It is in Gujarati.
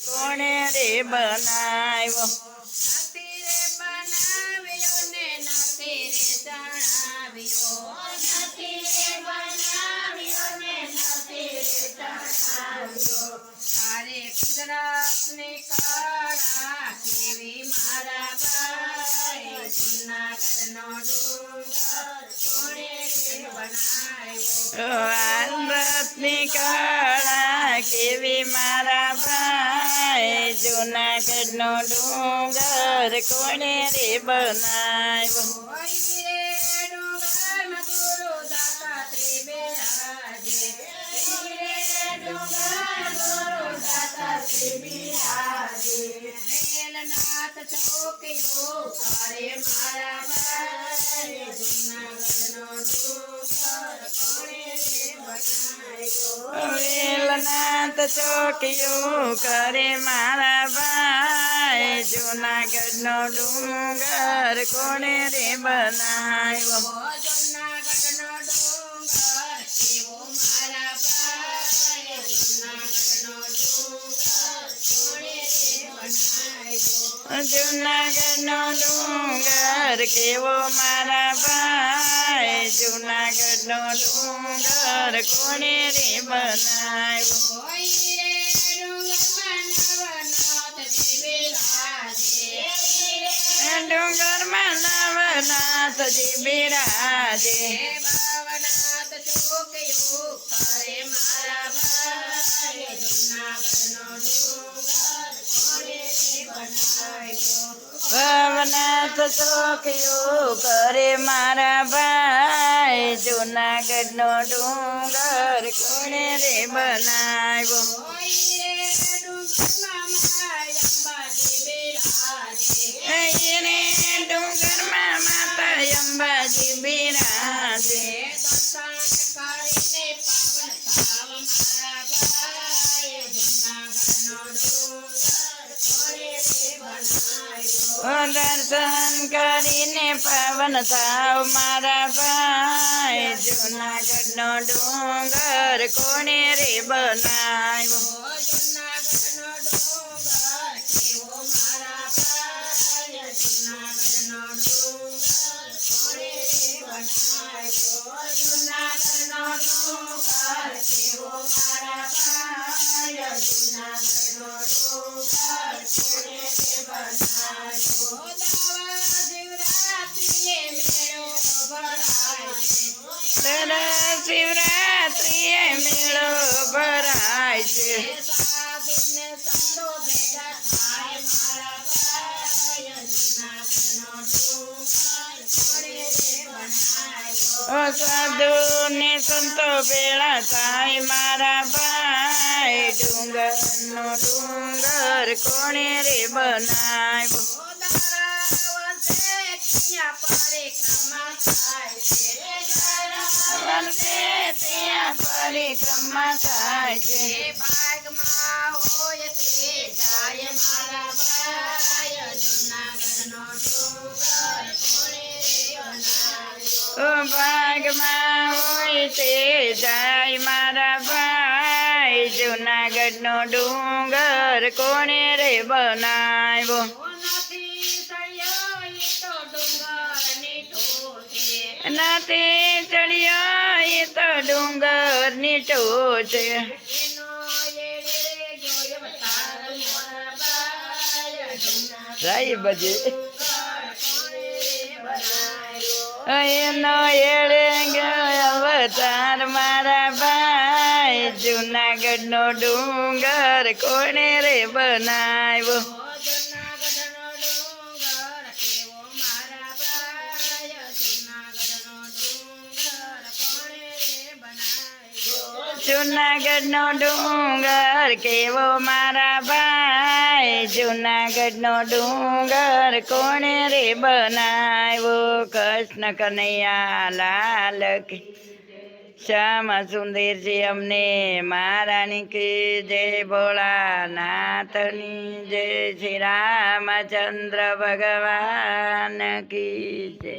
કોણે રે બનાવ્યો? નથી રે બનાવ્યો ને નથી રે જણાવ્યો. નથી રે બનાવ્યો ને નથી રે જણાવ્યો. તારે કુદરતની કળા કેવી મારા ભાઈ, જૂનાગઢનો ડુંગર કોણે રે બનાવ્યો? વાનરથની કળા કેવી મારા ભાઈ, જૂનાગઢનો ડુંગર કોણે રે બનાવ્યો? ઓય રે ડુંગરમાં ગુરુ દાતાત્રી બિરાજે. રે ડુંગર ગુરુ દાતાત્રી બિરાજે. રેલનાથ ચોકીઓ કરે મારા ભાઈ, જૂનાગઢનો ડુંગર કોણે રે બનાવ્યો? વેલનાથ ચોકીયું કરે મારા ભાઈ, જૂનાગઢનો ડુંગર કોણે રે બનાવ્યો? જૂનાગઢનો ડુંગર કેવો મારા ભાઈ, જૂનાગઢનો ડુંગર કોણે રે બનાવ્યો? જૂનાગઢનો ડુંગર કેવો મારા ભાઈ, જૂનાગઢનો ડુંગર કોણે રે બનાવ્યો? ઓય રે ડુંગરમાં નવનાથજી બિરાજે. ડુંગરમાં નવનાથજી બિરાજે. ભવનાથ ચોકીયું કરે મારા ભાઈ, જૂનાગઢનો ડુંગર કોણે રે બનાવ્યો? ભવનાથ ચોકીયું કરે મારા ભાઈ, જૂનાગઢનો ડુંગર કોણે રે બનાવ્યો? ઓય રે ડુંગરમાં માય અંબાજી બિરાજે. એને ડુંગરમાં માતા અંબાજી બિરાજે. દર્શન કરીને પાવન થાવ મારા ભાઈ, જૂનાગઢનો ડુંગર કોણે રે બનાવ્યો? દર્શન કરીને પાવન થાવ મારા ભાઈ, જૂનાગઢનો ડુંગર કોણે રે બનાવ્યો? જૂનાગઢનો ડુંગર કેવો મારા ભાઈ, જૂનાગઢનો ડુંગર કોણે રે બનાવ્યો? જૂનાગઢનો ડુંગર કેવો મારા ભાઈ, જૂનાગઢનો ડુંગર કોણે રે બનાવ્યો? દાવા શિવરાત્રિએ મેળો ભરાય છે. દર શિવરાત્રિએ મેળો ભરાય છે. સાધુને સંતો ભેગા થાય મારા ભાઈ, જૂનાગઢનો ડુંગર કોણે રે બનાવ્યો? સાધુ ને સંતો ભેળા થાય મારા ભાઈ, ડુંગરનો ડુંગર કોણે રે બનાવ્યો? વર્ષે ક્યાં પરિક્રમા થાય છે. વર્ષે ત્યાં પરિક્રમા થાય છે. ભાગમાં હોય તે જાય મારા ભાઈ, જૂનાગઢનો ડુંગર કોણે રે બનાવ્યો? ભાગમાં હોય તે જાય મારા ભાઈ, જૂનાગઢનો ડુંગર કોણે રે બનાવ્યો? નથી સળિયો ઈ તો ડુંગરની ટોચે. નથી ચડ્યો એ તો ડુંગરની ટોચે. એનો એળે ગયો અવતાર મારા ભાઈ, જૂનાગઢનો સાહેબ જી ડુંગર કોણે રે બનાવ્યો? એનો એળે ગયો અવતાર મારા ભાઈ, જૂનાગઢનો ડુંગર કોણે રે બનાવ્યો? જૂનાગઢનો ડુંગર કેવો મારા ભાઈ, જૂનાગઢનો ડુંગર કોણે રે બનાવ્યો? જૂનાગઢનો ડુંગર કેવો મારા ભાઈ, જૂનાગઢનો ડુંગર કોણે રે બનાવ્યો? કૃષ્ણ કનૈયા લાલ કી શ્યામ સુંદરજી અમને મહારાણી કી જય, ભોળાનાથની જય, શ્રી રામચંદ્ર ભગવાન કી જય.